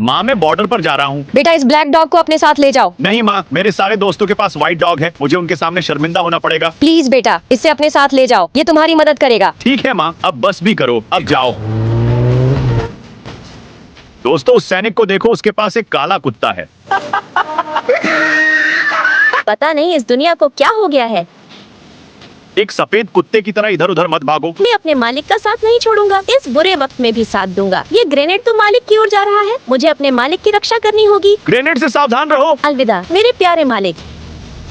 माँ मैं बॉर्डर पर जा रहा हूँ। बेटा इस ब्लैक डॉग को अपने साथ ले जाओ। नहीं माँ, मेरे सारे दोस्तों के पास व्हाइट डॉग है, मुझे उनके सामने शर्मिंदा होना पड़ेगा। प्लीज बेटा इसे अपने साथ ले जाओ, ये तुम्हारी मदद करेगा। ठीक है माँ, अब बस भी करो, अब जाओ। दोस्तों उस सैनिक को देखो, उसके पास एक काला कुत्ता है। पता नहीं इस दुनिया को क्या हो गया है। एक सफेद कुत्ते की तरह इधर उधर मत भागो। मैं अपने मालिक का साथ नहीं छोड़ूंगा, इस बुरे वक्त में भी साथ दूंगा। ये ग्रेनेड तो मालिक की ओर जा रहा है, मुझे अपने मालिक की रक्षा करनी होगी। ग्रेनेड से सावधान रहो। अलविदा मेरे प्यारे मालिक।